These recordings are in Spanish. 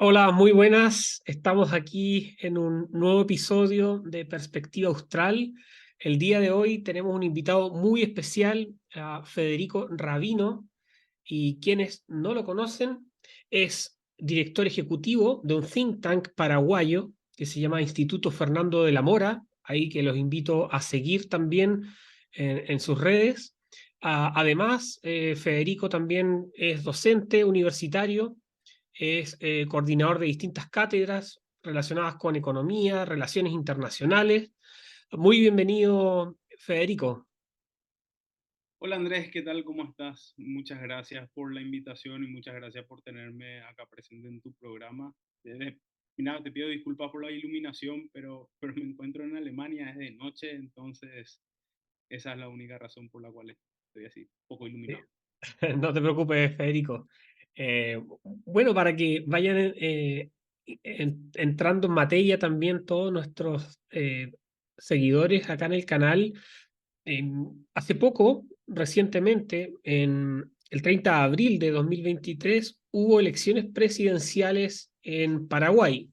Hola, muy buenas. Estamos aquí en un nuevo episodio de Perspectiva Austral. El día de hoy tenemos un invitado muy especial, a Federico Rabino, y quienes no lo conocen, es director ejecutivo de un think tank paraguayo que se llama Instituto Fernando de la Mora, ahí que los invito a seguir también en sus redes. Además, Federico también es docente universitario, es coordinador de distintas cátedras relacionadas con economía, relaciones internacionales. Muy bienvenido, Federico. Hola Andrés, ¿qué tal? ¿Cómo estás? Muchas gracias por la invitación y muchas gracias por tenerme acá presente en tu programa. Mira, te pido disculpas por la iluminación, pero me encuentro en Alemania, es de noche, entonces esa es la única razón por la cual estoy así, poco iluminado. No te preocupes, Federico. Bueno, para que vayan entrando en materia también todos nuestros seguidores acá en el canal. Hace poco, recientemente, en el 30 de abril de 2023, hubo elecciones presidenciales en Paraguay.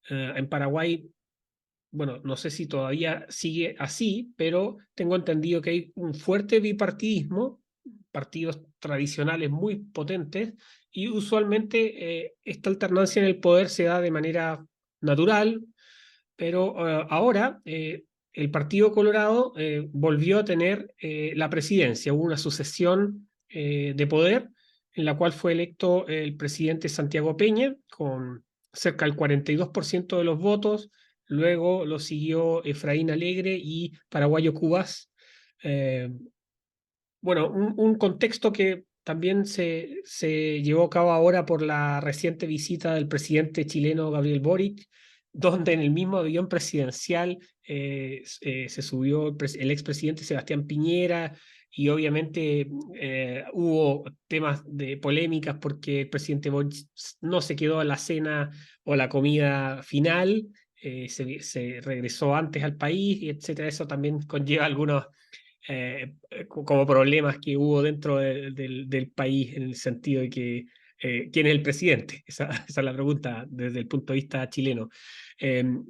En Paraguay, bueno, no sé si todavía sigue así, pero tengo entendido que hay un fuerte bipartidismo, partidos tradicionales muy potentes, y usualmente esta alternancia en el poder se da de manera natural, pero ahora el Partido Colorado volvió a tener la presidencia. Hubo una sucesión de poder en la cual fue electo el presidente Santiago Peña con cerca del 42% de los votos. Luego lo siguió Efraín Alegre y Paraguayo Cubas. Eh, bueno, un contexto que también se llevó a cabo ahora por la reciente visita del presidente chileno Gabriel Boric, donde en el mismo avión presidencial se subió el expresidente Sebastián Piñera, y obviamente hubo temas de polémicas porque el presidente Boric no se quedó a la cena o la comida final. Se regresó antes al país, y etcétera. Eso también conlleva algunos como problemas que hubo dentro del país, en el sentido de que ¿quién es el presidente? Esa es la pregunta desde el punto de vista chileno.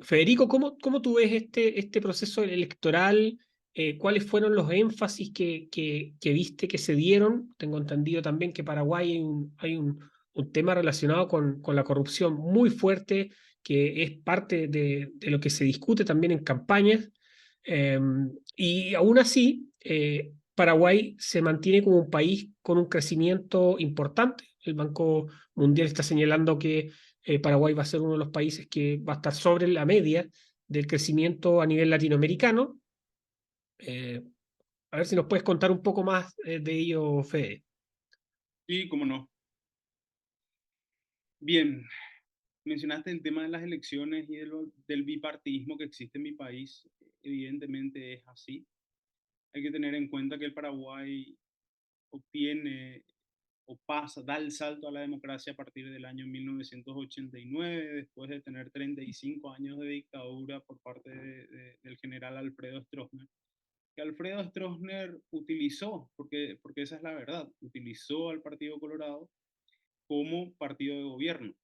Federico, ¿cómo tú ves este proceso electoral? ¿Cuáles fueron los énfasis que viste que se dieron? Tengo entendido también que Paraguay hay un tema relacionado con la corrupción muy fuerte, que es parte de lo que se discute también en campañas. Y aún así, Paraguay se mantiene como un país con un crecimiento importante. El Banco Mundial está señalando que Paraguay va a ser uno de los países que va a estar sobre la media del crecimiento a nivel latinoamericano. Eh, a ver si nos puedes contar un poco más de ello, Fede. Y cómo no. Bien, mencionaste el tema de las elecciones y del bipartidismo que existe en mi país. Evidentemente es así. Hay que tener en cuenta que el Paraguay obtiene o pasa, da el salto a la democracia a partir del año 1989, después de tener 35 años de dictadura por parte del general Alfredo Stroessner, que Alfredo Stroessner utilizó, porque esa es la verdad, utilizó al Partido Colorado como partido de gobierno.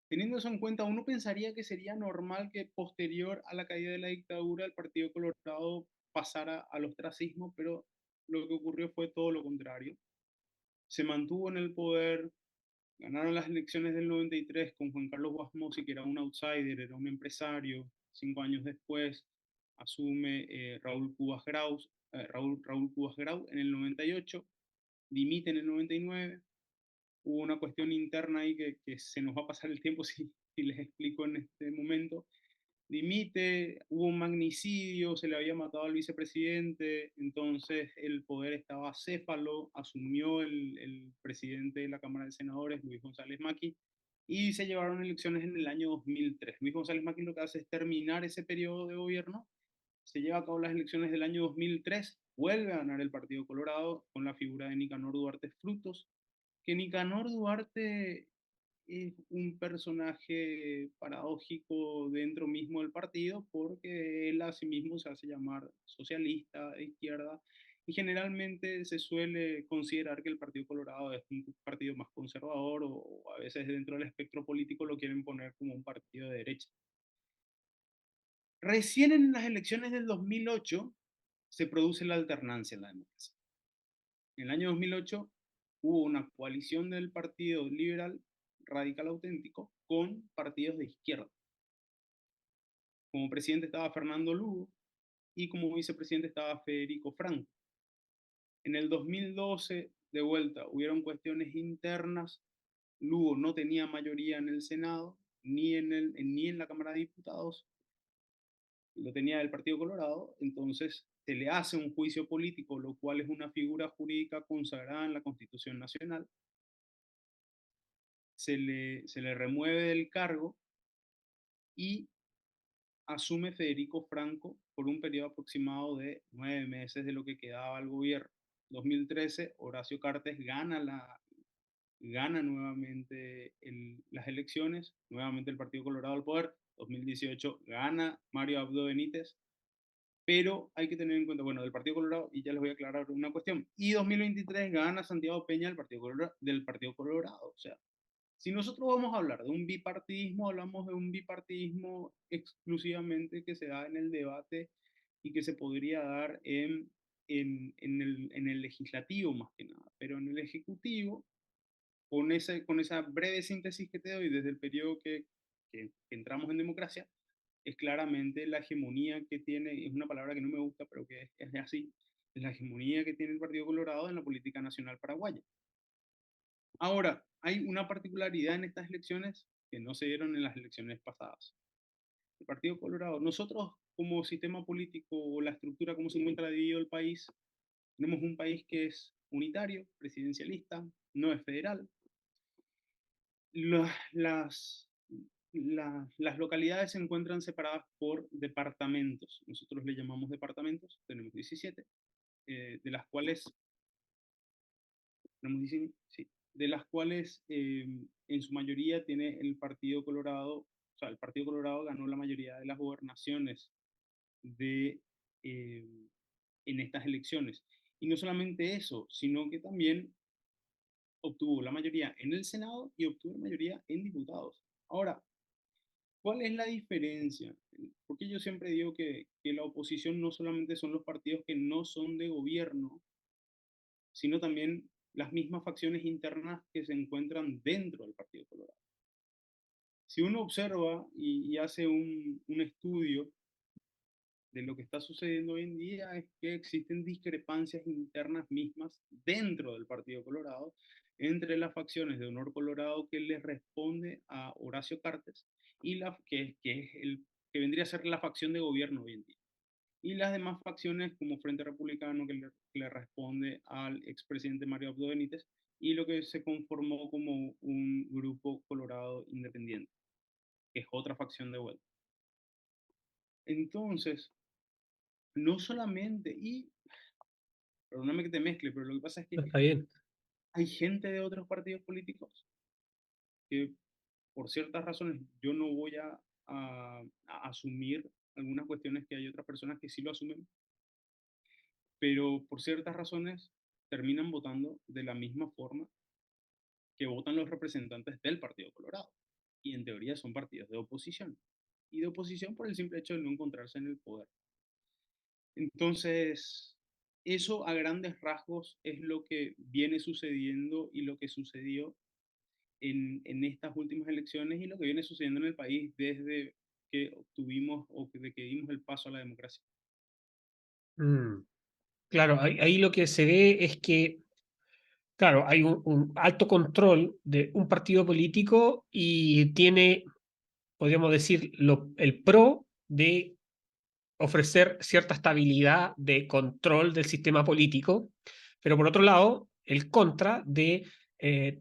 Teniendo eso en cuenta, uno pensaría que sería normal que posterior a la caída de la dictadura el Partido Colorado pasara al ostracismo, pero lo que ocurrió fue todo lo contrario. Se mantuvo en el poder. Ganaron las elecciones del 93 con Juan Carlos Guasmosi, que era un outsider, era un empresario. 5 años después asume Raúl Cubas Grau en el 98, dimite en el 99. Hubo una cuestión interna ahí que se nos va a pasar el tiempo si les explico en este momento. Dimite, hubo un magnicidio, se le había matado al vicepresidente, entonces el poder estaba acéfalo, asumió el presidente de la Cámara de Senadores, Luis González Maki, y se llevaron elecciones en el año 2003. Luis González Maki lo que hace es terminar ese periodo de gobierno, se lleva a cabo las elecciones del año 2003, vuelve a ganar el Partido Colorado con la figura de Nicanor Duarte Frutos, que Nicanor Duarte es un personaje paradójico dentro mismo del partido porque él a sí mismo se hace llamar socialista de izquierda Y generalmente se suele considerar que el Partido Colorado es un partido más conservador o a veces dentro del espectro político lo quieren poner como un partido de derecha. Recién en las elecciones del 2008 se produce la alternancia en la democracia. En el año 2008 hubo una coalición del Partido Liberal Radical Auténtico con partidos de izquierda. Como presidente estaba Fernando Lugo y como vicepresidente estaba Federico Franco. En el 2012, de vuelta, hubieron cuestiones internas. Lugo no tenía mayoría en el Senado, ni en la Cámara de Diputados, lo tenía el Partido Colorado, entonces se le hace un juicio político, lo cual es una figura jurídica consagrada en la Constitución Nacional. Se le remueve del cargo y asume Federico Franco por un periodo aproximado de 9 meses de lo que quedaba al gobierno. 2013, Horacio Cartes gana nuevamente las elecciones, nuevamente el Partido Colorado al poder. 2018 gana Mario Abdo Benítez, pero hay que tener en cuenta, bueno, del Partido Colorado, y ya les voy a aclarar una cuestión, y 2023 gana Santiago Peña del Partido Colorado. O sea, si nosotros vamos a hablar de un bipartidismo, hablamos de un bipartidismo exclusivamente que se da en el debate y que se podría dar en el legislativo más que nada, pero en el ejecutivo, con esa breve síntesis que te doy desde el periodo que entramos en democracia, es claramente la hegemonía que tiene, es una palabra que no me gusta, pero que es así, es la hegemonía que tiene el Partido Colorado en la política nacional paraguaya. Ahora, hay una particularidad en estas elecciones que no se dieron en las elecciones pasadas. El Partido Colorado, nosotros como sistema político o la estructura como se encuentra dividido el país, tenemos un país que es unitario, presidencialista, no es federal. Las, las localidades se encuentran separadas por departamentos. Nosotros le llamamos departamentos, tenemos 17, de las cuales, tenemos 19, sí, de las cuales en su mayoría tiene el Partido Colorado, o sea, el Partido Colorado ganó la mayoría de las gobernaciones de, eh, en estas elecciones. Y no solamente eso, sino que también obtuvo la mayoría en el Senado y obtuvo la mayoría en diputados. Ahora, ¿cuál es la diferencia? Porque yo siempre digo que la oposición no solamente son los partidos que no son de gobierno, sino también las mismas facciones internas que se encuentran dentro del Partido Colorado. Si uno observa y hace un estudio de lo que está sucediendo hoy en día, es que existen discrepancias internas mismas dentro del Partido Colorado entre las facciones de Honor Colorado que le responde a Horacio Cartes y que vendría a ser la facción de gobierno hoy en día. Y las demás facciones como Frente Republicano que le responde al expresidente Mario Abdo Benítez y lo que se conformó como un grupo colorado independiente, que es otra facción de vuelta. Entonces, no solamente, y perdóname que te mezcle, pero lo que pasa es que Está bien. hay gente de otros partidos políticos que por ciertas razones yo no voy a asumir algunas cuestiones que hay otras personas que sí lo asumen, pero por ciertas razones terminan votando de la misma forma que votan los representantes del Partido Colorado. Y en teoría son partidos de oposición. Y de oposición por el simple hecho de no encontrarse en el poder. Entonces, eso a grandes rasgos es lo que viene sucediendo y lo que sucedió en estas últimas elecciones y lo que viene sucediendo en el país desde que obtuvimos o desde que dimos el paso a la democracia. Mm, claro, ahí lo que se ve es que, claro, hay un alto control de un partido político y tiene, podríamos decir, el pro de ofrecer cierta estabilidad de control del sistema político, pero por otro lado, el contra de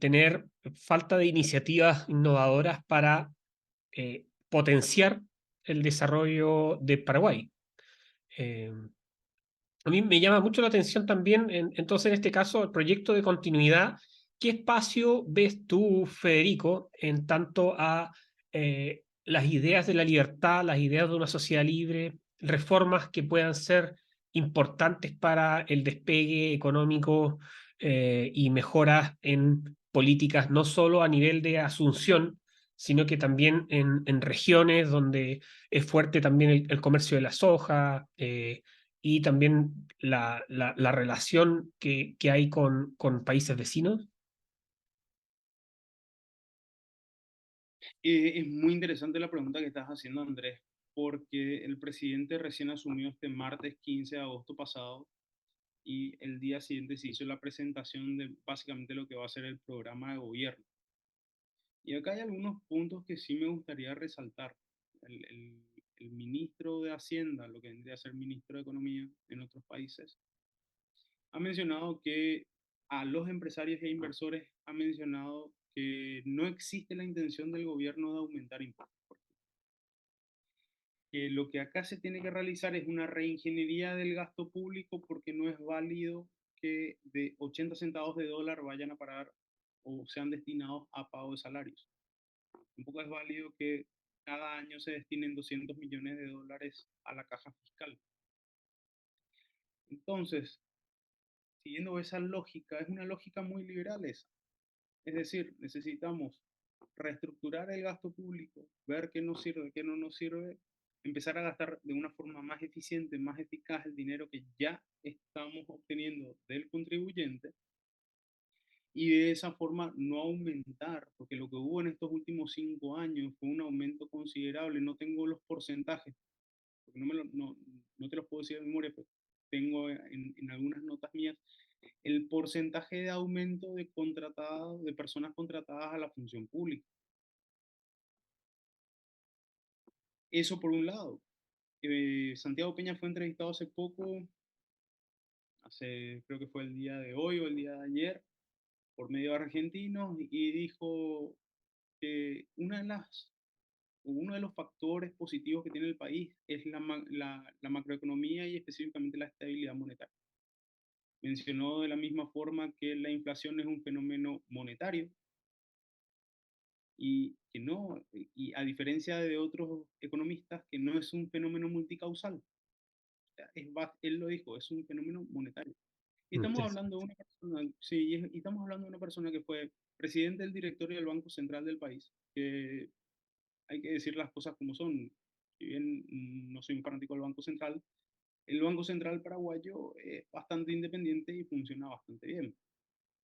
tener falta de iniciativas innovadoras para potenciar el desarrollo de Paraguay. Eh, a mí me llama mucho la atención también, entonces, en este caso, el proyecto de continuidad. ¿Qué espacio ves tú, Federico, en tanto a las ideas de la libertad, las ideas de una sociedad libre, reformas que puedan ser importantes para el despegue económico y mejoras en políticas no solo a nivel de Asunción, sino que también en regiones donde es fuerte también el comercio de la soja y también la relación que hay con países vecinos. Es muy interesante la pregunta que estás haciendo, Andrés, porque el presidente recién asumió este martes 15 de agosto pasado y el día siguiente se hizo la presentación de básicamente lo que va a ser el programa de gobierno. Y acá hay algunos puntos que sí me gustaría resaltar. El ministro de Hacienda, lo que vendría a ser ministro de Economía en otros países, ha mencionado que a los empresarios e inversores ha mencionado que no existe la intención del gobierno de aumentar impuestos. Que lo que acá se tiene que realizar es una reingeniería del gasto público porque no es válido que de 80 centavos de dólar vayan a parar o sean destinados a pago de salarios. Tampoco es válido que cada año se destinen 200 millones de dólares a la caja fiscal. Entonces, siguiendo esa lógica, es una lógica muy liberal esa. Es decir, necesitamos reestructurar el gasto público, ver qué nos sirve, qué no nos sirve, empezar a gastar de una forma más eficiente, más eficaz el dinero que ya estamos obteniendo del contribuyente y de esa forma no aumentar, porque lo que hubo en estos últimos 5 años fue un aumento considerable. No tengo los porcentajes, porque no te los puedo decir de memoria, pero tengo en algunas notas mías el porcentaje de aumento de contratados, de personas contratadas a la función pública. Eso por un lado. Santiago Peña fue entrevistado hace poco, creo que fue el día de hoy o el día de ayer, por medio de argentinos, y dijo que uno de los factores positivos que tiene el país es la macroeconomía y específicamente la estabilidad monetaria. Mencionó de la misma forma que la inflación es un fenómeno monetario y que no, y a diferencia de otros economistas, que no es un fenómeno multicausal. O sea, él lo dijo, es un fenómeno monetario. Y estamos hablando de una persona, sí, y estamos hablando de una persona que fue presidente del directorio del Banco Central del país, que hay que decir las cosas como son. Si bien no soy un fanático del Banco Central, el Banco Central paraguayo es bastante independiente y funciona bastante bien.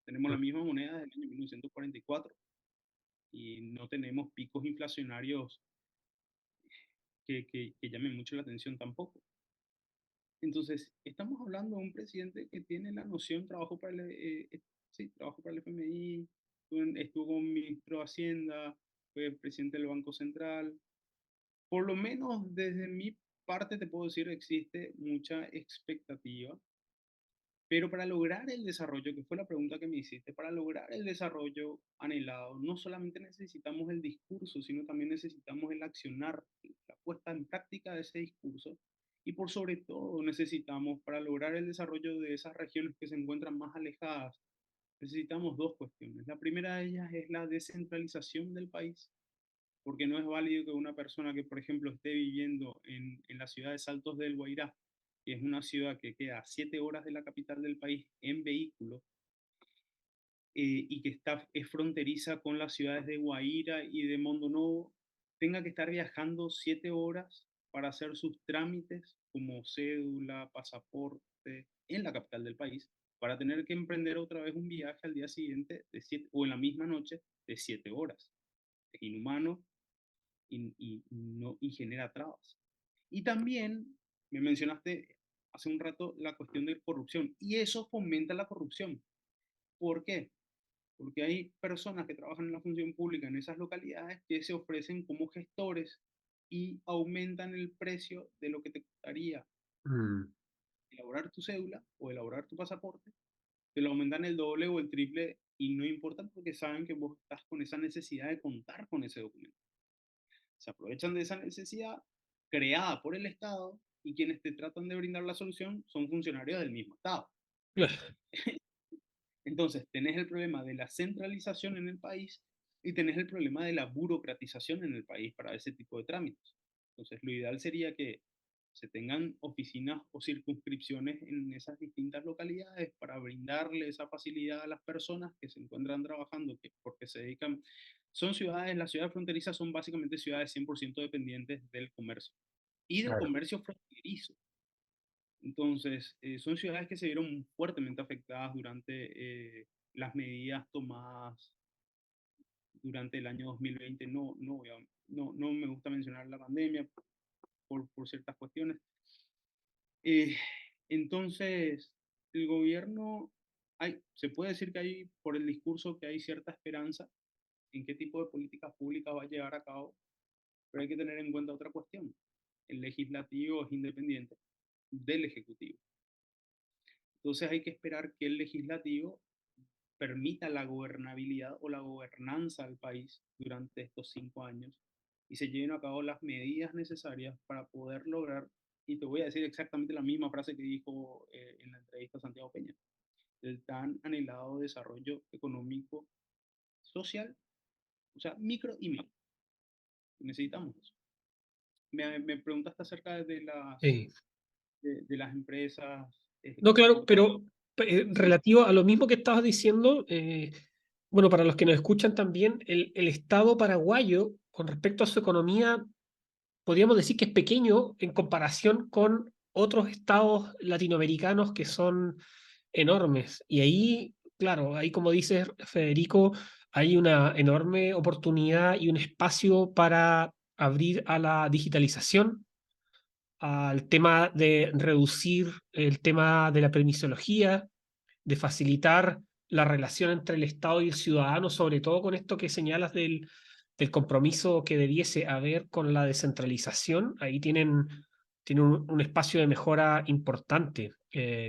Tenemos la misma moneda del año 1944 y no tenemos picos inflacionarios que llamen mucho la atención tampoco. Entonces, estamos hablando de un presidente que tiene la noción trabajo para sí, trabajo para el FMI, estuvo como ministro de Hacienda, fue presidente del Banco Central. Por lo menos desde mi parte te puedo decir existe mucha expectativa, pero para lograr el desarrollo, que fue la pregunta que me hiciste, para lograr el desarrollo anhelado, no solamente necesitamos el discurso, sino también necesitamos el accionar, la puesta en práctica de ese discurso. Y por sobre todo necesitamos, para lograr el desarrollo de esas regiones que se encuentran más alejadas, necesitamos dos cuestiones. La primera de ellas es la descentralización del país, porque no es válido que una persona que, por ejemplo, esté viviendo en la ciudad de Saltos del Guairá, que es una ciudad que queda a 7 horas de la capital del país en vehículo, y que es fronteriza con las ciudades de Guaira y de Mondonovo, tenga que estar viajando 7 horas para hacer sus trámites como cédula, pasaporte, en la capital del país, para tener que emprender otra vez un viaje al día siguiente o en la misma noche de 7 horas. Es inhumano y genera trabas. Y también me mencionaste hace un rato la cuestión de corrupción y eso fomenta la corrupción. ¿Por qué? Porque hay personas que trabajan en la función pública en esas localidades que se ofrecen como gestores y aumentan el precio de lo que te costaría Mm. elaborar tu cédula o elaborar tu pasaporte, te lo aumentan el doble o el triple y no importa porque saben que vos estás con esa necesidad de contar con ese documento. Se aprovechan de esa necesidad creada por el Estado y quienes te tratan de brindar la solución son funcionarios del mismo Estado. Entonces, tenés el problema de la centralización en el país y tenés el problema de la burocratización en el país para ese tipo de trámites. Entonces, lo ideal sería que se tengan oficinas o circunscripciones en esas distintas localidades para brindarle esa facilidad a las personas que se encuentran trabajando, que porque se dedican, son ciudades, las ciudades fronterizas son básicamente ciudades 100% dependientes del comercio y del Claro. comercio fronterizo. Entonces, son ciudades que se vieron fuertemente afectadas durante las medidas tomadas durante el año 2020. No me gusta mencionar la pandemia por ciertas cuestiones. Eh, entonces, el gobierno, se puede decir que hay, por el discurso, que hay cierta esperanza en qué tipo de políticas públicas va a llevar a cabo, pero hay que tener en cuenta otra cuestión. El legislativo es independiente del ejecutivo. Entonces hay que esperar que el legislativo permita la gobernabilidad o la gobernanza del país durante estos 5 años y se lleven a cabo las medidas necesarias para poder lograr, y te voy a decir exactamente la misma frase que dijo en la entrevista a Santiago Peña, el tan anhelado desarrollo económico, social, o sea, micro y macro. Necesitamos eso. Me preguntaste acerca Sí. de las empresas No, claro, exportadoras. pero Sí, relativo a lo mismo que estabas diciendo, bueno, para los que nos escuchan también, el Estado paraguayo, con respecto a su economía, podríamos decir que es pequeño en comparación con otros estados latinoamericanos que son enormes. Y ahí, claro, ahí como dices, Federico, hay una enorme oportunidad y un espacio para abrir a la digitalización, al tema de reducir el tema de la permisología, de facilitar la relación entre el Estado y el ciudadano, sobre todo con esto que señalas del compromiso que debiese haber con la descentralización. Ahí tienen un espacio de mejora importante.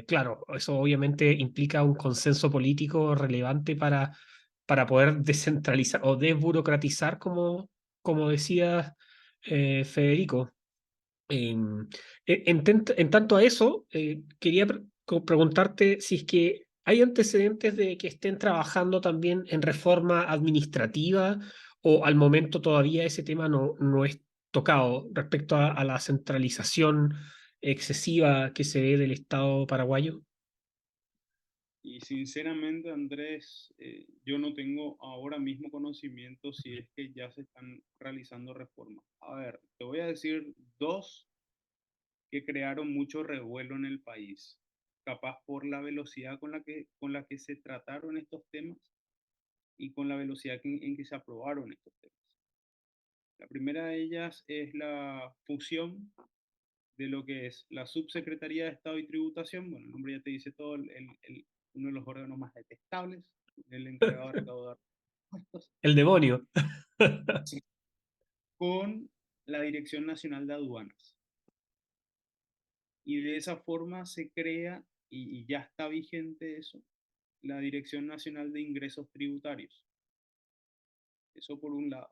Claro, eso obviamente implica un consenso político relevante para poder descentralizar o desburocratizar, como decía Federico. En, en tanto a eso, quería preguntarte si es que hay antecedentes de que estén trabajando también en reforma administrativa o al momento todavía ese tema no es tocado respecto a la centralización excesiva que se ve del Estado paraguayo. y sinceramente, Andrés, yo no tengo ahora mismo conocimiento si es que ya se están realizando reformas. A ver, te voy a decir dos que crearon mucho revuelo en el país, capaz por la velocidad con la que se trataron estos temas y con la velocidad en que se aprobaron estos temas. La primera de ellas es la fusión de lo que es la Subsecretaría de Estado y Tributación. Bueno, el nombre ya te dice todo, uno de los órganos más detestables, el encargado de recaudar impuestos, El demonio. sí, con la Dirección Nacional de Aduanas. Y de esa forma se crea, y ya está vigente eso, la Dirección Nacional de Ingresos Tributarios. Eso por un lado.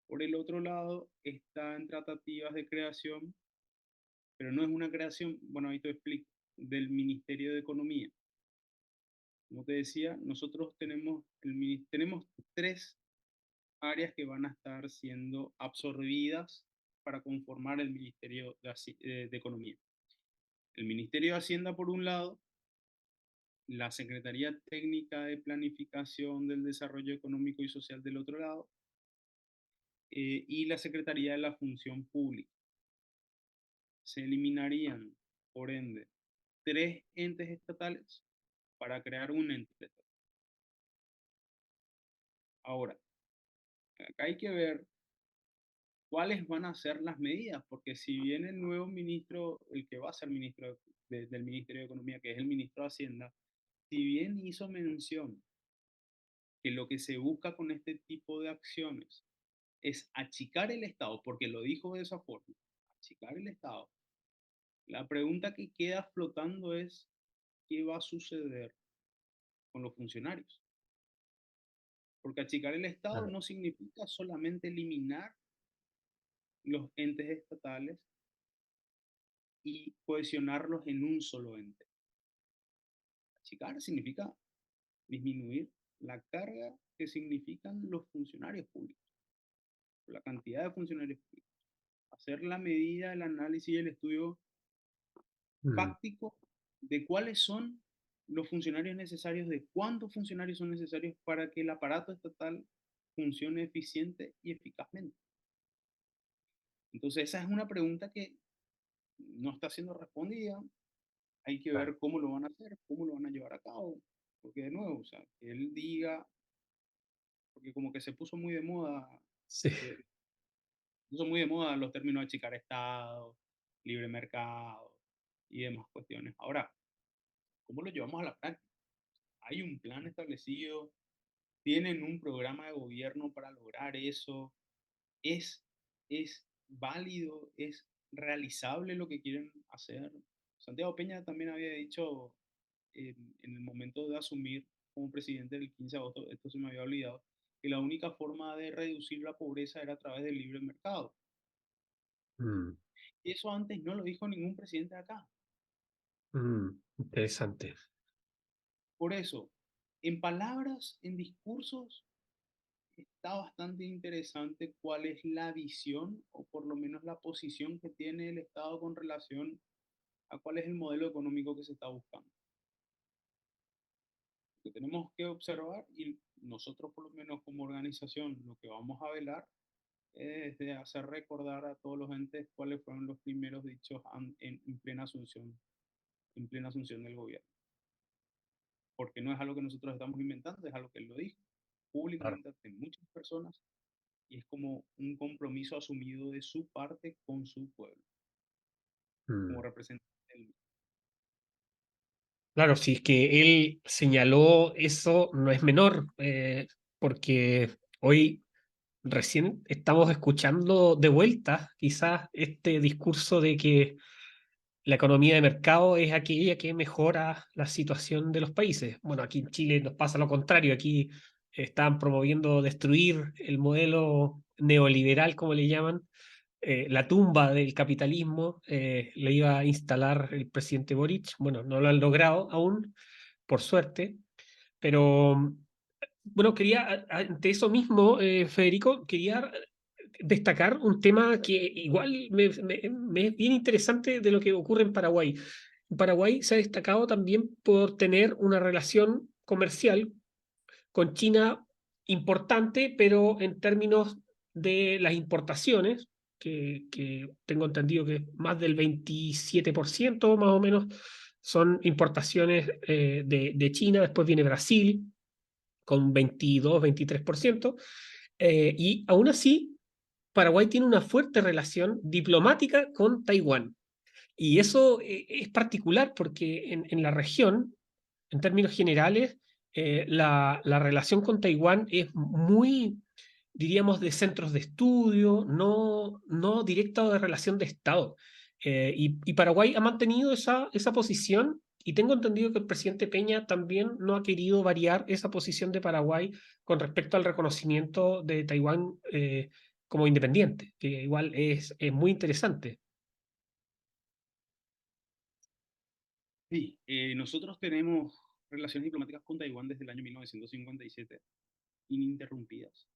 Por el otro lado, está en tratativas de creación, pero no es una creación, bueno, ahí te explico, del Ministerio de Economía. Como te decía, nosotros tenemos tres áreas que van a estar siendo absorbidas para conformar el Ministerio de Economía. El Ministerio de Hacienda, por un lado, la Secretaría Técnica de Planificación del Desarrollo Económico y Social del otro lado, y la Secretaría de la Función Pública. Se eliminarían, por ende, tres entes estatales para crear un ente estatal. Ahora, acá hay que ver cuáles van a ser las medidas, porque si bien el nuevo ministro, el que va a ser ministro del Ministerio de Economía, que es el ministro de Hacienda, si bien hizo mención que lo que se busca con este tipo de acciones es achicar el Estado, porque lo dijo de esa forma, achicar el Estado, la pregunta que queda flotando es, ¿qué va a suceder con los funcionarios? Porque achicar el Estado Claro. no significa solamente eliminar los entes estatales y cohesionarlos en un solo ente. Achicar significa disminuir la carga que significan los funcionarios públicos, la cantidad de funcionarios públicos. hacer la medida, el análisis y el estudio mm, fáctico de cuáles son los funcionarios necesarios, de cuántos funcionarios son necesarios para que el aparato estatal funcione eficiente y eficazmente. Entonces, esa es una pregunta que no está siendo respondida. Hay que claro. ver cómo lo van a hacer, cómo lo van a llevar a cabo. Porque de nuevo, o sea, que él diga, porque como que se puso muy de moda, Sí. se puso muy de moda los términos de achicar Estado, libre mercado y demás cuestiones. Ahora, ¿cómo lo llevamos a la práctica? Hay un plan establecido, tienen un programa de gobierno para lograr eso, es, es válido, es realizable lo que quieren hacer. Santiago Peña también había dicho en el momento de asumir como presidente el 15 de agosto, esto se me había olvidado, que la única forma de reducir la pobreza era a través del libre mercado. Mm, Y eso antes no lo dijo ningún presidente de acá. interesante. Por eso, en palabras, en discursos, está bastante interesante cuál es la visión o por lo menos la posición que tiene el Estado con relación a cuál es el modelo económico que se está buscando. Lo que tenemos que observar y nosotros por lo menos como organización lo que vamos a velar es de hacer recordar a todos los entes cuáles fueron los primeros dichos en plena asunción del gobierno. Porque no es algo que nosotros estamos inventando, es algo que él lo dijo Claro. públicamente ante muchas personas y es como un compromiso asumido de su parte con su pueblo, como Mm. representante del... Claro, si es que él señaló eso, no es menor, porque hoy recién estamos escuchando de vuelta quizás este discurso de que la economía de mercado es aquella que mejora la situación de los países. Bueno, aquí en Chile nos pasa lo contrario, aquí están promoviendo destruir el modelo neoliberal, como le llaman, la tumba del capitalismo, le iba a instalar el presidente Boric. Bueno, no lo han logrado aún, por suerte, pero bueno, quería, ante eso mismo, Federico, quería destacar un tema que igual me es bien interesante de lo que ocurre en Paraguay. Paraguay se ha destacado también por tener una relación comercial con China importante, pero en términos de las importaciones, que tengo entendido que más del 27% más o menos son importaciones de China, después viene Brasil con 22-23%, y aún así Paraguay tiene una fuerte relación diplomática con Taiwán. Y eso es particular porque en la región, en términos generales, la relación con Taiwán es muy, diríamos, de centros de estudio, no directa de relación de Estado. Y Paraguay ha mantenido esa posición y tengo entendido que el presidente Peña también no ha querido variar esa posición de Paraguay con respecto al reconocimiento de Taiwán como independiente, que igual es muy interesante. Sí, nosotros tenemos relaciones diplomáticas con Taiwán desde el año 1957, ininterrumpidas.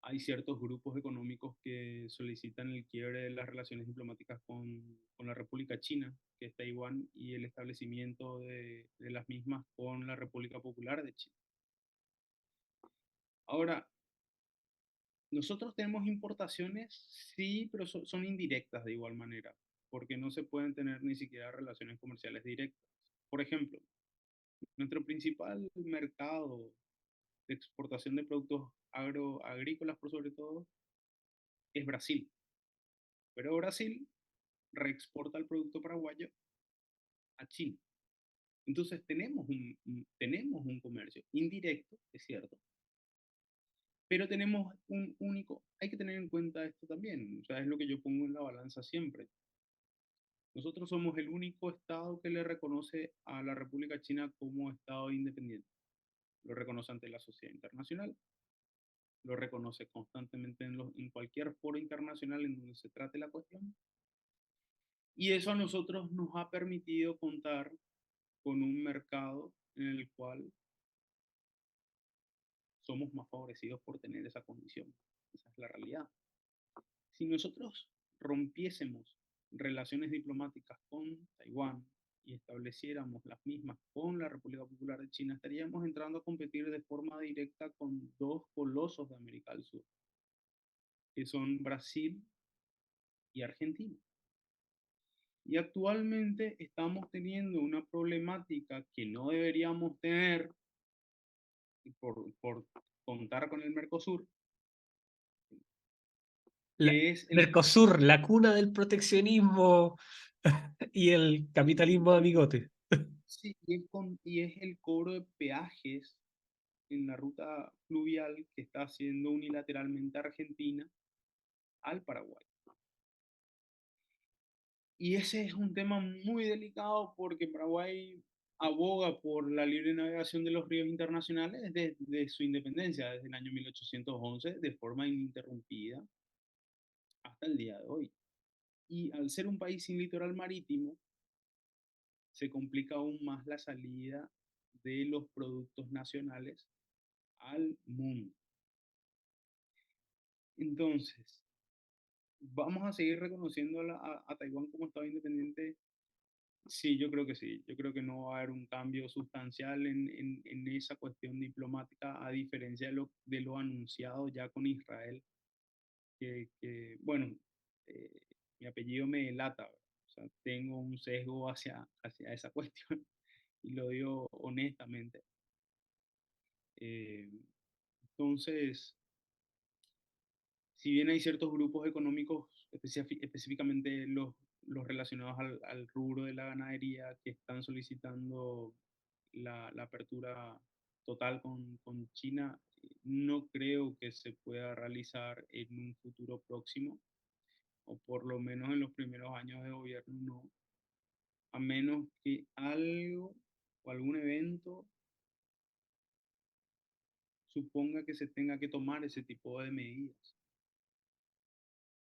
Hay ciertos grupos económicos que solicitan el quiebre de las relaciones diplomáticas con la República China, que es Taiwán, y el establecimiento de las mismas con la República Popular de China. Ahora, nosotros tenemos importaciones, sí, pero son indirectas de igual manera, porque no se pueden tener ni siquiera relaciones comerciales directas. Por ejemplo, nuestro principal mercado de exportación de productos agrícolas, por sobre todo, es Brasil. Pero Brasil reexporta el producto paraguayo a China. Entonces tenemos un comercio indirecto, es cierto, pero tenemos un único, hay que tener en cuenta esto también, o sea, es lo que yo pongo en la balanza siempre. Nosotros somos el único Estado que le reconoce a la República China como Estado independiente. Lo reconoce ante la sociedad internacional, lo reconoce constantemente en cualquier foro internacional en donde se trate la cuestión. Y eso a nosotros nos ha permitido contar con un mercado en el cual somos más favorecidos por tener esa condición. Esa es la realidad. Si nosotros rompiésemos relaciones diplomáticas con Taiwán y estableciéramos las mismas con la República Popular de China, estaríamos entrando a competir de forma directa con dos colosos de América del Sur, que son Brasil y Argentina. Y actualmente estamos teniendo una problemática que no deberíamos tener por contar con el Mercosur, que es el, Mercosur, la cuna del proteccionismo y el capitalismo de amigote. sí, y es el cobro de peajes en la ruta fluvial que está haciendo unilateralmente Argentina al Paraguay. Y ese es un tema muy delicado porque Paraguay aboga por la libre navegación de los ríos internacionales desde su independencia, desde el año 1811, de forma ininterrumpida hasta el día de hoy. Y al ser un país sin litoral marítimo, se complica aún más la salida de los productos nacionales al mundo. Entonces, ¿vamos a seguir reconociendo a Taiwán como Estado independiente? Sí, yo creo que sí. Yo creo que no va a haber un cambio sustancial en esa cuestión diplomática, a diferencia de lo anunciado ya con Israel, bueno, eh, mi apellido me delata, ¿verdad? O sea, tengo un sesgo hacia esa cuestión y lo digo honestamente. Eh, entonces, si bien hay ciertos grupos económicos, específicamente los relacionados al rubro de la ganadería, que están solicitando la apertura total con China, no creo que se pueda realizar en un futuro próximo, o por lo menos en los primeros años de gobierno no, a menos que algo o algún evento suponga que se tenga que tomar ese tipo de medidas.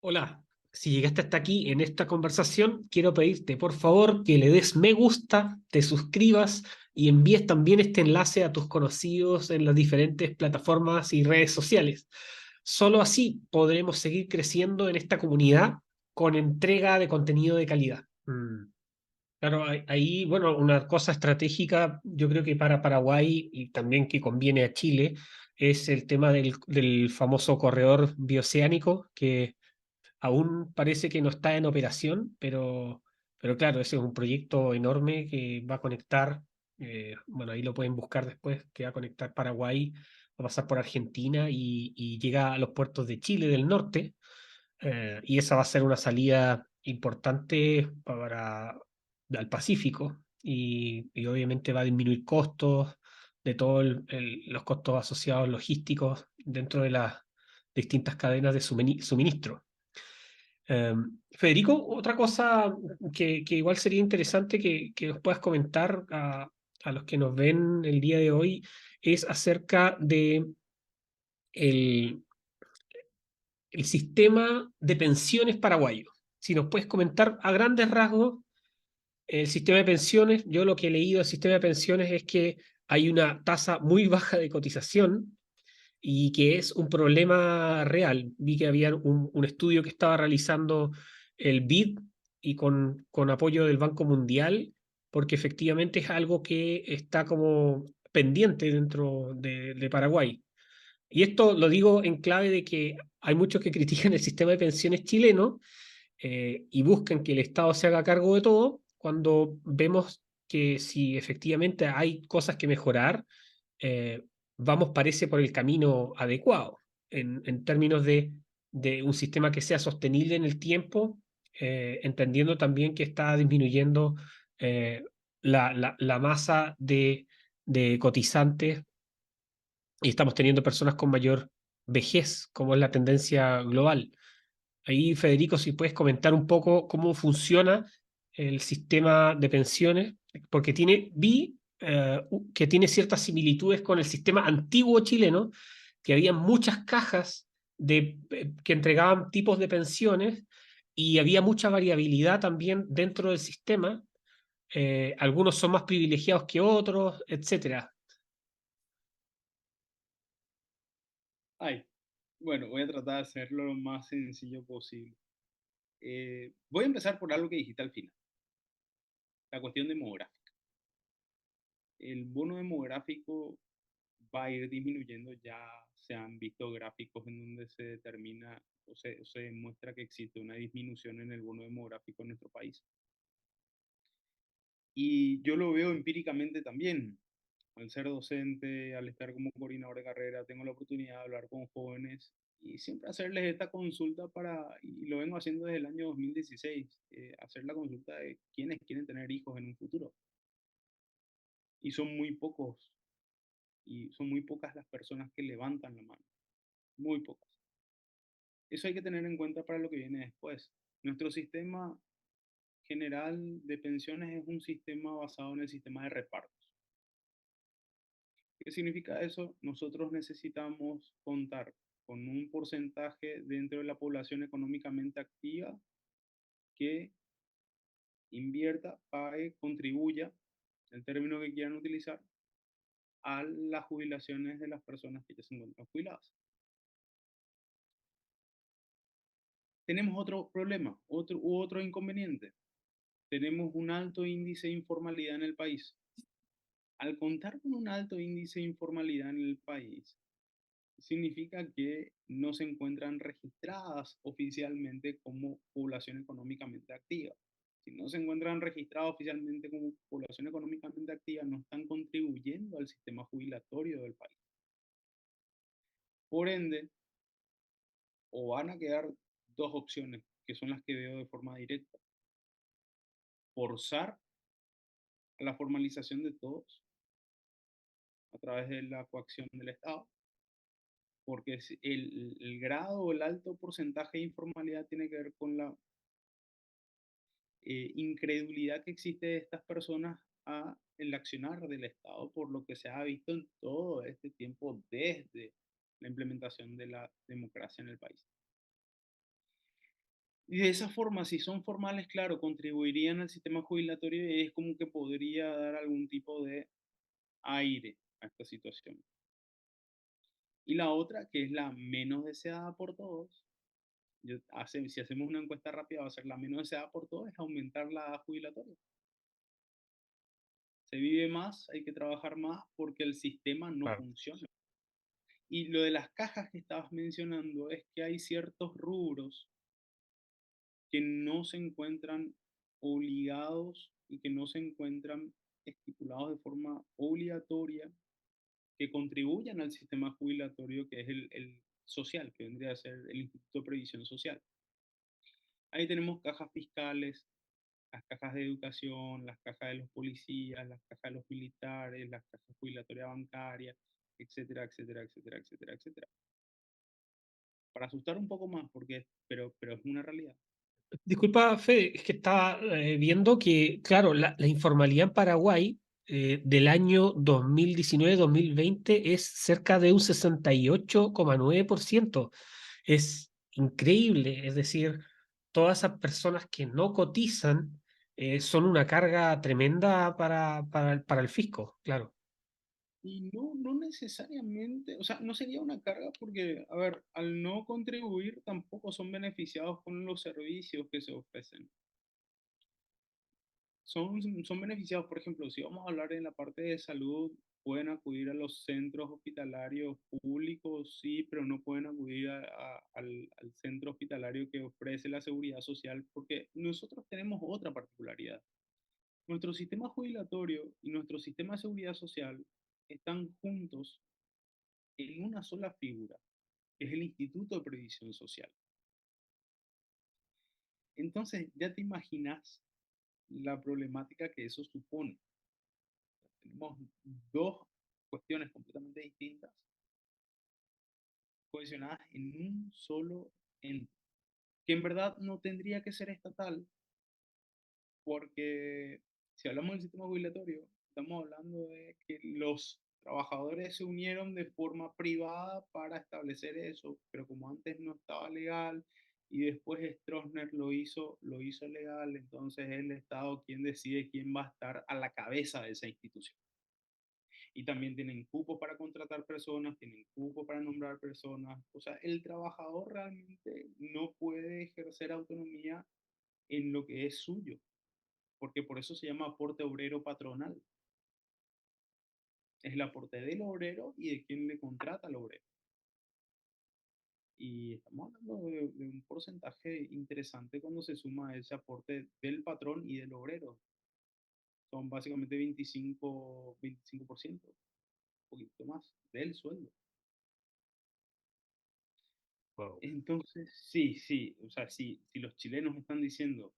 Hola, si llegaste hasta aquí en esta conversación, quiero pedirte por favor que le des me gusta, te suscribas y envíes también este enlace a tus conocidos en las diferentes plataformas y redes sociales. Solo así podremos seguir creciendo en esta comunidad con entrega de contenido de calidad. Claro, ahí, bueno, una cosa estratégica, yo creo que para Paraguay y también que conviene a Chile, es el tema del famoso corredor bioceánico, que aún parece que no está en operación, pero claro, ese es un proyecto enorme que va a conectar, bueno, ahí lo pueden buscar después, que va a conectar Paraguay, va a pasar por Argentina y llega a los puertos de Chile del norte, y esa va a ser una salida importante al Pacífico y obviamente va a disminuir costos de todos los costos asociados logísticos dentro de las distintas cadenas de suministro. Federico, otra cosa que igual sería interesante que nos puedas comentar a los que nos ven el día de hoy es acerca de el, el sistema de pensiones paraguayo. Si nos puedes comentar a grandes rasgos el sistema de pensiones, yo lo que he leído del sistema de pensiones es que hay una tasa muy baja de cotización y que es un problema real. Vi que había un estudio que estaba realizando el BID y con apoyo del Banco Mundial, porque efectivamente es algo que está como pendiente dentro de Paraguay. Y esto lo digo en clave de que hay muchos que critican el sistema de pensiones chileno, y buscan que el Estado se haga cargo de todo, cuando vemos que si efectivamente hay cosas que mejorar, eh, vamos, parece, por el camino adecuado, en términos de un sistema que sea sostenible en el tiempo, entendiendo también que está disminuyendo la masa de cotizantes y estamos teniendo personas con mayor vejez, como es la tendencia global. Ahí, Federico, si puedes comentar un poco cómo funciona el sistema de pensiones, porque vi que tiene ciertas similitudes con el sistema antiguo chileno, que había muchas cajas que entregaban tipos de pensiones y había mucha variabilidad también dentro del sistema. Algunos son más privilegiados que otros, etcétera. Ay. Bueno, voy a tratar de hacerlo lo más sencillo posible. Voy a empezar por algo que dijiste al final, la cuestión demográfica. El bono demográfico va a ir disminuyendo, ya se han visto gráficos en donde se determina o se demuestra que existe una disminución en el bono demográfico en nuestro país. Y yo lo veo empíricamente también. Al ser docente, al estar como coordinador de carrera, tengo la oportunidad de hablar con jóvenes y siempre hacerles esta consulta y lo vengo haciendo desde el año 2016, hacer la consulta de quiénes quieren tener hijos en un futuro. Y son muy pocos, y son muy pocas las personas que levantan la mano, muy pocas. Eso hay que tener en cuenta para lo que viene después. Nuestro sistema general de pensiones es un sistema basado en el sistema de repartos. ¿Qué significa eso? Nosotros necesitamos contar con un porcentaje dentro de la población económicamente activa que invierta, pague, contribuya, el término que quieran utilizar, a las jubilaciones de las personas que ya se encuentran jubiladas. Tenemos otro problema, otro inconveniente. Tenemos un alto índice de informalidad en el país. Al contar con un alto índice de informalidad en el país, significa que no se encuentran registradas oficialmente como población económicamente activa. Si no se encuentran registradas oficialmente como población económicamente activa, no están contribuyendo al sistema jubilatorio del país. Por ende, o van a quedar dos opciones, que son las que veo de forma directa. Forzar a la formalización de todos a través de la coacción del Estado, porque el grado o el alto porcentaje de informalidad tiene que ver con la incredulidad que existe de estas personas a el accionar del Estado, por lo que se ha visto en todo este tiempo desde la implementación de la democracia en el país. Y de esa forma, si son formales, claro, contribuirían al sistema jubilatorio y es como que podría dar algún tipo de aire a esta situación. Y la otra, que es la menos deseada por todos, si hacemos una encuesta rápida, va a ser la menos deseada por todos, es aumentar la edad jubilatoria. Se vive más, hay que trabajar más porque el sistema no Claro. funciona. Y lo de las cajas que estabas mencionando es que hay ciertos rubros que no se encuentran obligados y que no se encuentran estipulados de forma obligatoria que contribuyan al sistema jubilatorio que es el social, que vendría a ser el Instituto de Previsión Social. Ahí tenemos cajas fiscales, las cajas de educación, las cajas de los policías, las cajas de los militares, las cajas jubilatorias bancarias, etcétera, etcétera, etcétera, etcétera, etcétera. Para asustar un poco más, pero es una realidad. Disculpa, Fede, es que estaba viendo que, claro, la informalidad en Paraguay del año 2019-2020 es cerca de un 68,9%. Es increíble, es decir, todas esas personas que no cotizan son una carga tremenda para el fisco, claro. Y no necesariamente, o sea, no sería una carga porque, a ver, al no contribuir tampoco son beneficiados con los servicios que se ofrecen. Son beneficiados, por ejemplo, si vamos a hablar en la parte de salud, pueden acudir a los centros hospitalarios públicos, sí, pero no pueden acudir al centro hospitalario que ofrece la seguridad social porque nosotros tenemos otra particularidad. Nuestro sistema jubilatorio y nuestro sistema de seguridad social están juntos en una sola figura, que es el Instituto de Previsión Social. Entonces, ya te imaginas la problemática que eso supone. Tenemos dos cuestiones completamente distintas, cohesionadas en un solo ente, que en verdad no tendría que ser estatal, porque si hablamos del sistema jubilatorio, estamos hablando de que los trabajadores se unieron de forma privada para establecer eso, pero como antes no estaba legal y después Stroessner lo hizo legal, entonces es el Estado quien decide quién va a estar a la cabeza de esa institución. Y también tienen cupo para contratar personas, tienen cupo para nombrar personas. O sea, el trabajador realmente no puede ejercer autonomía en lo que es suyo, porque por eso se llama aporte obrero patronal. Es el aporte del obrero y de quien le contrata al obrero. Y estamos hablando de un porcentaje interesante cuando se suma ese aporte del patrón y del obrero. Son básicamente 25%, un poquito más del sueldo. Wow. Entonces, sí, sí, o sea, si los chilenos están diciendo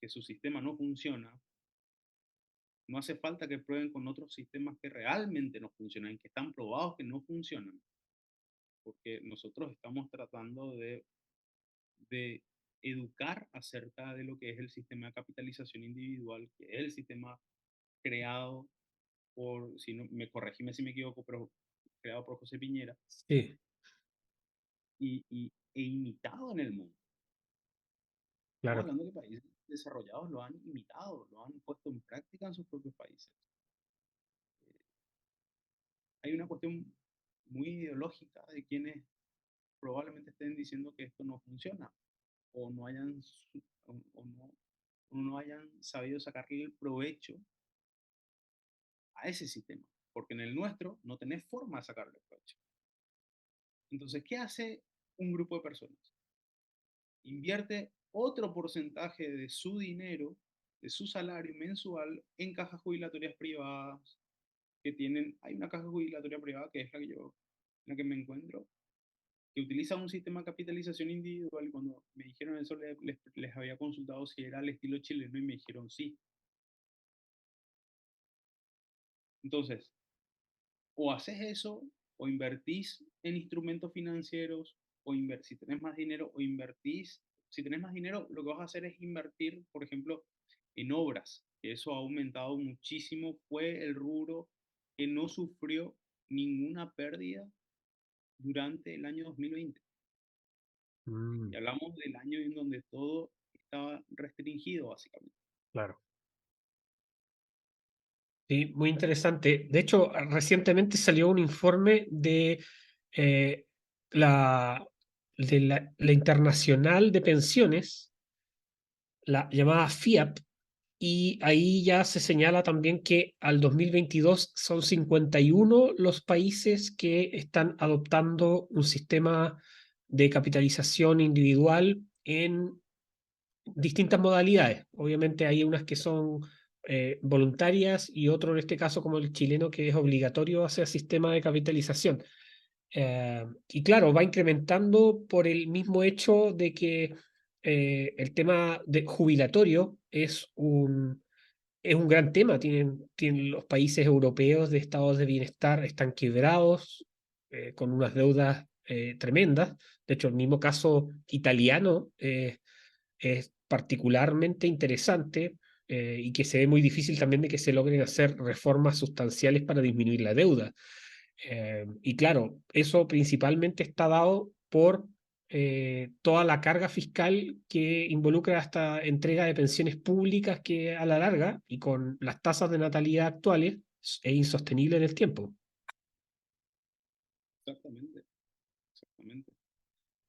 que su sistema no funciona, no hace falta que prueben con otros sistemas que realmente no funcionan, que están probados que no funcionan, porque nosotros estamos tratando de educar acerca de lo que es el sistema de capitalización individual, que es el sistema creado por, si no, corregime si me equivoco, pero creado por José Piñera Sí, e imitado en el mundo. Estamos claro. hablando de que países desarrollados lo han imitado, lo han puesto en práctica en sus propios países. Hay una cuestión muy ideológica de quienes probablemente estén diciendo que esto no funciona o no hayan, o no hayan sabido sacarle el provecho a ese sistema, porque en el nuestro no tenés forma de sacarle provecho. Entonces, ¿qué hace un grupo de personas? Invierte otro porcentaje de su dinero, de su salario mensual, en cajas jubilatorias privadas que tienen. Hay una caja jubilatoria privada que es la que yo, en la que me encuentro, que utiliza un sistema de capitalización individual. Y cuando me dijeron eso, les había consultado si era al estilo chileno y me dijeron sí. Entonces, o haces eso, o invertís en instrumentos financieros, si tenés más dinero, o invertís. Si tenés más dinero, lo que vas a hacer es invertir, por ejemplo, en obras, que eso ha aumentado muchísimo. Fue el rubro que no sufrió ninguna pérdida durante el año 2020. Y Mm, hablamos del año en donde todo estaba restringido, básicamente. claro. Sí, muy interesante. De hecho, recientemente salió un informe eh, la, la Internacional de Pensiones, la llamada FIAP, y ahí ya se señala también que al 2022 son 51 los países que están adoptando un sistema de capitalización individual en distintas modalidades. Obviamente hay unas que son voluntarias y otro en este caso como el chileno que es obligatorio hacer sistema de capitalización. Y claro, va incrementando por el mismo hecho de que el tema de jubilatorio es un gran tema. Tienen los países europeos de estados de bienestar, están quebrados, con unas deudas tremendas. De hecho, el mismo caso italiano es particularmente interesante, y que se ve muy difícil también de que se logren hacer reformas sustanciales para disminuir la deuda. Y claro, eso principalmente está dado por toda la carga fiscal que involucra esta entrega de pensiones públicas que a la larga y con las tasas de natalidad actuales es insostenible en el tiempo. Exactamente, exactamente.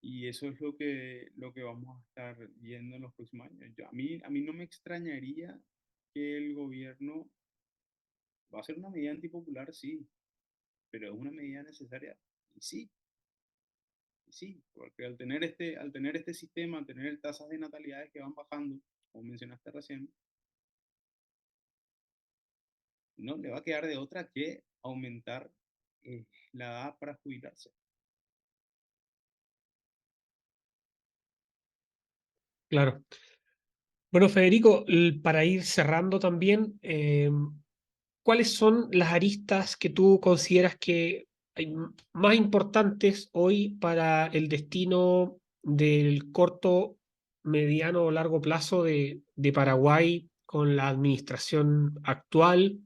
Y eso es lo que vamos a estar viendo en los próximos años. A mí no me extrañaría que el gobierno va a ser una medida antipopular, sí, pero es una medida necesaria. Y sí, y sí, porque al tener este sistema, al tener tasas de natalidades que van bajando, como mencionaste recién, no le va a quedar de otra que aumentar eh, la edad para jubilarse. Claro. Bueno, Federico, para ir cerrando también, ¿cuáles son las aristas que tú consideras que hay más importantes hoy para el destino del corto, mediano o largo plazo de Paraguay con la administración actual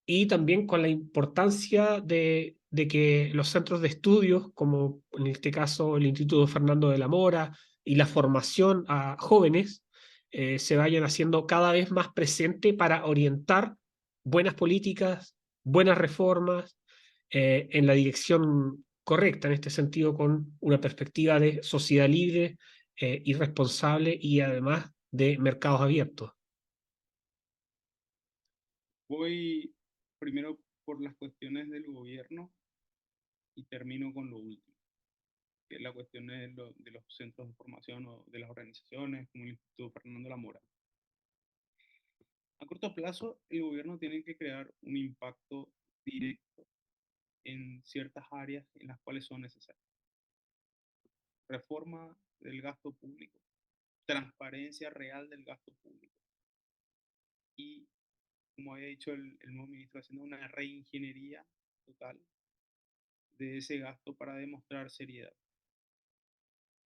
y también con la importancia de que los centros de estudios, como en este caso el Instituto Fernando de la Mora y la formación a jóvenes, se vayan haciendo cada vez más presente para orientar buenas políticas buenas reformas en la dirección correcta, en este sentido, con una perspectiva de sociedad libre y responsable y además de mercados abiertos. Voy primero por las cuestiones del gobierno y termino con lo último, que es la cuestión de los centros de formación o de las organizaciones como el Instituto Fernando La Mora. A corto plazo, el gobierno tiene que crear un impacto directo en ciertas áreas en las cuales son necesarias. Reforma del gasto público, transparencia real del gasto público y, como había dicho el nuevo ministro, haciendo una reingeniería total de ese gasto para demostrar seriedad.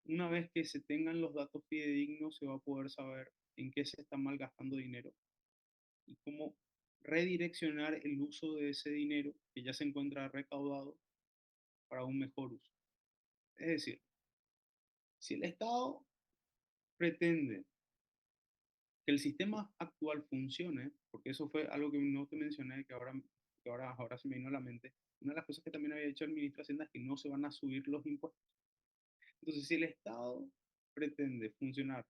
Una vez que se tengan los datos fidedignos, se va a poder saber en qué se está malgastando dinero y cómo redireccionar el uso de ese dinero que ya se encuentra recaudado para un mejor uso. Es decir, si el Estado pretende que el sistema actual funcione, porque eso fue algo que no te mencioné, ahora se me vino a la mente, una de las cosas que también había dicho el ministro de Hacienda es que no se van a subir los impuestos. Entonces, si el Estado pretende funcionar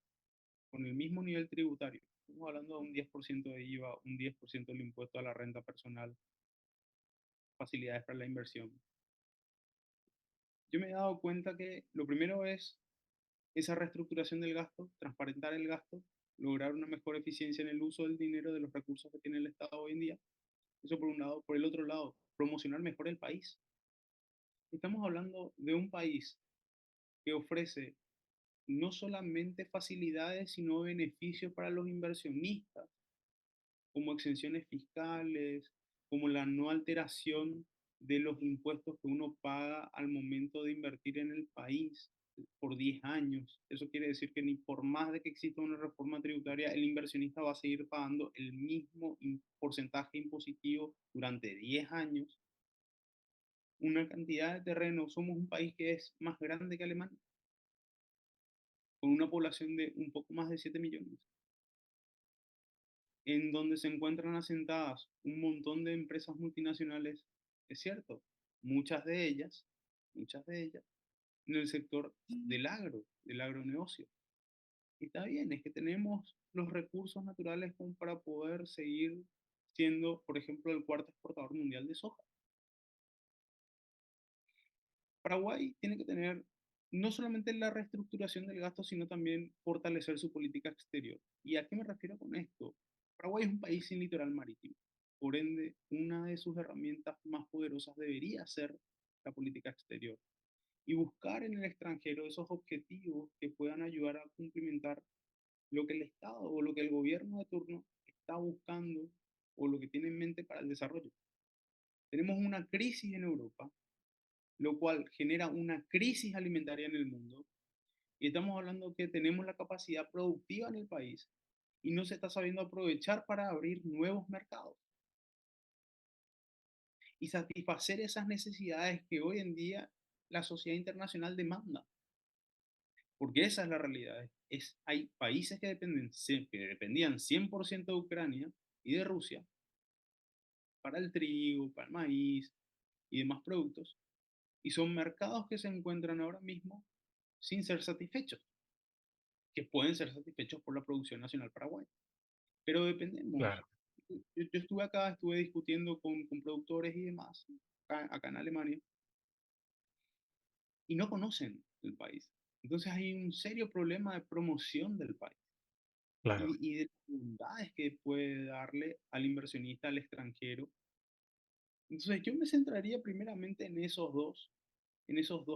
con el mismo nivel tributario, estamos hablando de un 10% de IVA, un 10% del impuesto a la renta personal, facilidades para la inversión. Yo me he dado cuenta que lo primero es esa reestructuración del gasto, transparentar el gasto, lograr una mejor eficiencia en el uso del dinero, de los recursos que tiene el Estado hoy en día. Eso por un lado. Por el otro lado, promocionar mejor el país. Estamos hablando de un país que ofrece no solamente facilidades, sino beneficios para los inversionistas, como exenciones fiscales, como la no alteración de los impuestos que uno paga al momento de invertir en el país por 10 años. Eso quiere decir que ni por más de que exista una reforma tributaria, el inversionista va a seguir pagando el mismo porcentaje impositivo durante 10 años. Una cantidad de terreno. Somos un país que es más grande que Alemania, con una población de un poco más de 7 millones, en donde se encuentran asentadas un montón de empresas multinacionales, es cierto, muchas de ellas, en el sector del agronegocio. Y está bien, es que tenemos los recursos naturales como para poder seguir siendo, por ejemplo, el cuarto exportador mundial de soja. Paraguay tiene que tener no solamente la reestructuración del gasto, sino también fortalecer su política exterior. ¿Y a qué me refiero con esto? Paraguay es un país sin litoral marítimo. Por ende, una de sus herramientas más poderosas debería ser la política exterior y buscar en el extranjero esos objetivos que puedan ayudar a cumplimentar lo que el Estado o lo que el gobierno de turno está buscando o lo que tiene en mente para el desarrollo. Tenemos una crisis en Europa, lo cual genera una crisis alimentaria en el mundo. Y estamos hablando que tenemos la capacidad productiva en el país y no se está sabiendo aprovechar para abrir nuevos mercados y satisfacer esas necesidades que hoy en día la sociedad internacional demanda. Porque esa es la realidad. Hay países que dependían 100% de Ucrania y de Rusia para el trigo, para el maíz y demás productos, y son mercados que se encuentran ahora mismo sin ser satisfechos, que pueden ser satisfechos por la producción nacional paraguaya. Pero dependemos. Claro, Yo estuve acá, estuve discutiendo con productores y demás, acá en Alemania, y no conocen el país. Entonces hay un serio problema de promoción del país claro, y de las bondades que puede darle al inversionista al extranjero. Entonces yo me centraría primeramente en esos dos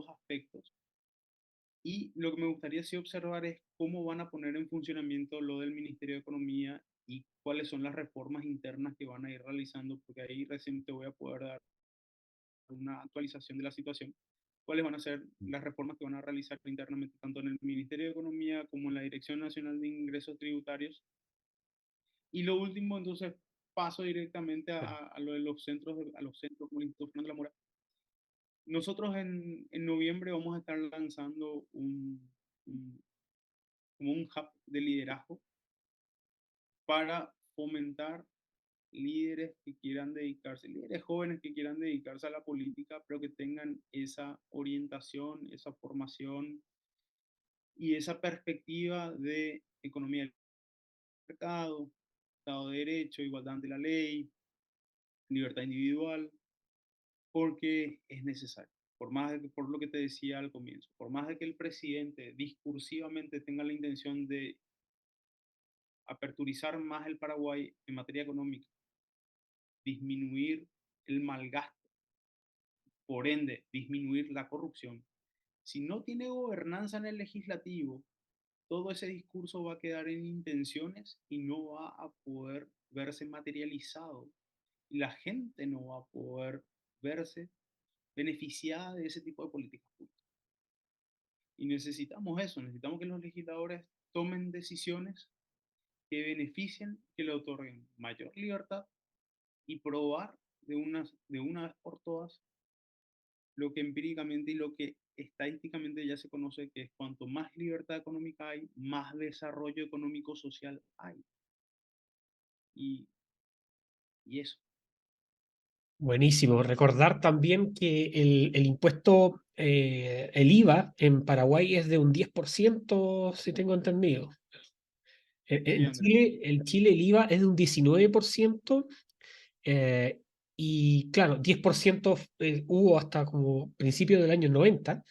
aspectos. Y lo que me gustaría sí observar es cómo van a poner en funcionamiento lo del Ministerio de Economía y cuáles son las reformas internas que van a ir realizando, porque ahí recién te voy a poder dar una actualización de la situación. ¿Cuáles van a ser las reformas que van a realizar internamente, tanto en el Ministerio de Economía como en la Dirección Nacional de Ingresos Tributarios? Y lo último, entonces, paso directamente claro. a lo de los centros, a los centros como el Instituto Fernando de la Mora. Nosotros en noviembre vamos a estar lanzando un, como un hub de liderazgo para fomentar líderes que quieran dedicarse, líderes jóvenes que quieran dedicarse a la política, pero que tengan esa orientación, esa formación y esa perspectiva de economía del mercado, Estado de Derecho, igualdad ante la ley, libertad individual, porque es necesario. Por más de que, por lo que te decía al comienzo, por más de que el presidente discursivamente tenga la intención de aperturizar más el Paraguay en materia económica, disminuir el malgasto, por ende, disminuir la corrupción. Si no tiene gobernanza en el legislativo, todo ese discurso va a quedar en intenciones y no va a poder verse materializado. Y la gente no va a poder verse beneficiada de ese tipo de políticas públicas. Y necesitamos eso, necesitamos que los legisladores tomen decisiones que beneficien, que le otorguen mayor libertad y probar de una vez por todas lo que empíricamente y lo que estadísticamente ya se conoce, que es cuanto más libertad económica hay, más desarrollo económico social hay. Y, y eso, Buenísimo. Recordar también que el impuesto, el IVA en Paraguay es de un 10%, si tengo entendido. sí, Andrés, En Chile el IVA es de un 19%, eh, y claro, 10% hubo hasta como principios del año 90.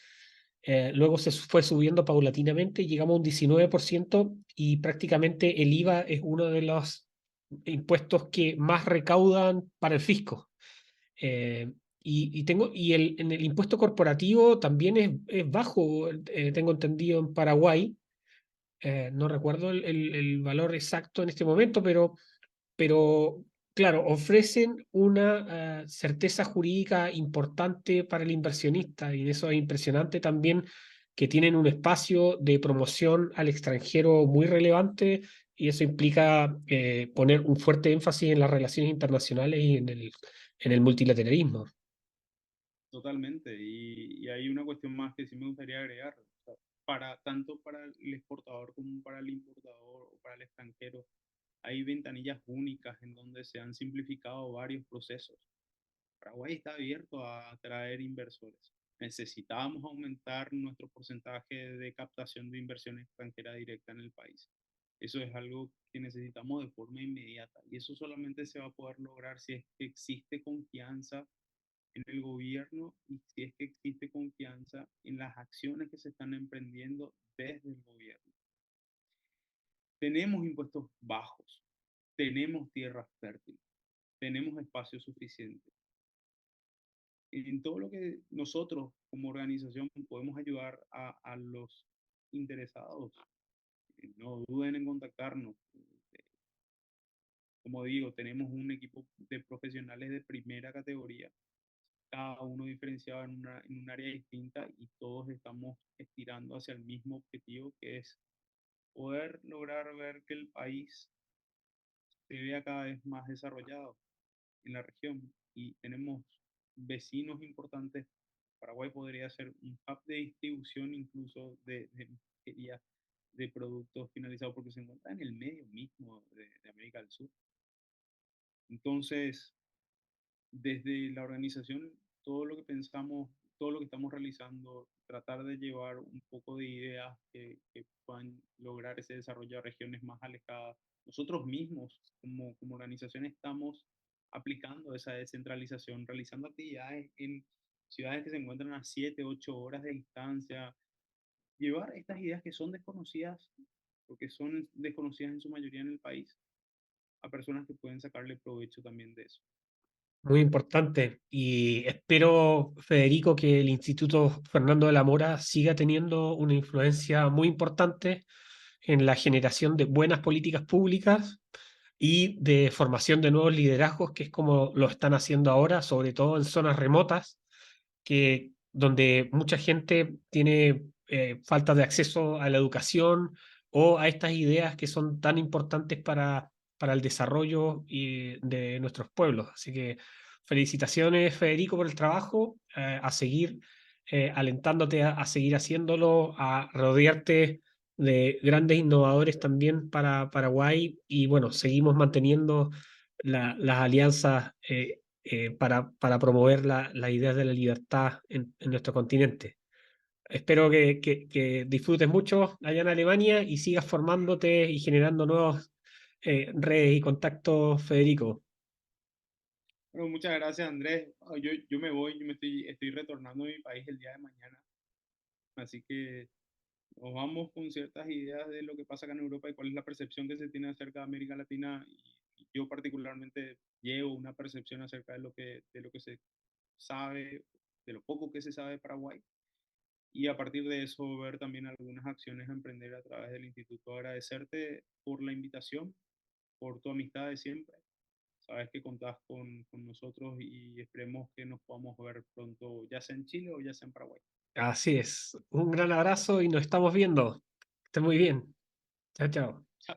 Luego se fue subiendo paulatinamente, llegamos a un 19% y prácticamente el IVA es uno de los impuestos que más recaudan para el fisco. Eh, en el impuesto corporativo también es bajo, tengo entendido en Paraguay. No recuerdo el valor exacto en este momento, pero claro, ofrecen una certeza jurídica importante para el inversionista, y eso es impresionante también, que tienen un espacio de promoción al extranjero muy relevante, y eso implica poner un fuerte énfasis en las relaciones internacionales y en el multilateralismo. totalmente. Y hay una cuestión más que sí me gustaría agregar. O sea, tanto para el exportador como para el importador o para el extranjero, hay ventanillas únicas en donde se han simplificado varios procesos. Paraguay está abierto a atraer inversores. Necesitábamos aumentar nuestro porcentaje de captación de inversión extranjera directa en el país. Eso es algo que necesitamos de forma inmediata y eso solamente se va a poder lograr si es que existe confianza en el gobierno y si es que existe confianza en las acciones que se están emprendiendo desde el gobierno. Tenemos impuestos bajos, tenemos tierras fértiles, tenemos espacio suficiente. En todo lo que nosotros como organización podemos ayudar a los interesados, no duden en contactarnos. Como digo, tenemos un equipo de profesionales de primera categoría, cada uno diferenciado en un área distinta y todos estamos estirando hacia el mismo objetivo, que es poder lograr ver que el país se vea cada vez más desarrollado en la región y tenemos vecinos importantes. Paraguay podría ser un hub de distribución incluso de productos finalizados porque se encuentra en el medio mismo de América del Sur. Entonces, desde la organización, todo lo que pensamos, todo lo que estamos realizando, tratar de llevar un poco de ideas que puedan lograr ese desarrollo a regiones más alejadas. Nosotros mismos, como organización, estamos aplicando esa descentralización, realizando actividades en ciudades que se encuentran a 7, 8 horas de distancia. Llevar estas ideas que son desconocidas, porque son desconocidas en su mayoría en el país, a personas que pueden sacarle provecho también de eso. Muy importante. Y espero, Federico, que el Instituto Fernando de la Mora siga teniendo una influencia muy importante en la generación de buenas políticas públicas y de formación de nuevos liderazgos, que es como lo están haciendo ahora, sobre todo en zonas remotas, donde mucha gente tiene falta de acceso a la educación o a estas ideas que son tan importantes para el desarrollo de nuestros pueblos. Así que felicitaciones, Federico, por el trabajo, a seguir alentándote a seguir haciéndolo, a rodearte de grandes innovadores también para Paraguay, y bueno, seguimos manteniendo las alianzas para promover las ideas de la libertad en nuestro continente. Espero que disfrutes mucho allá en Alemania y sigas formándote y generando nuevos redes y contactos, Federico. Bueno, muchas gracias, Andrés. Yo me voy, estoy retornando a mi país el día de mañana. Así que nos vamos con ciertas ideas de lo que pasa acá en Europa y cuál es la percepción que se tiene acerca de América Latina. Y yo particularmente llevo una percepción acerca de lo que se sabe, de lo poco que se sabe de Paraguay. Y a partir de eso ver también algunas acciones a emprender a través del instituto. Agradecerte por la invitación, por tu amistad de siempre. Sabes que contás con nosotros y esperemos que nos podamos ver pronto, ya sea en Chile o ya sea en Paraguay. Así es. Un gran abrazo y nos estamos viendo. Que estés muy bien. Chao, chao. Chao.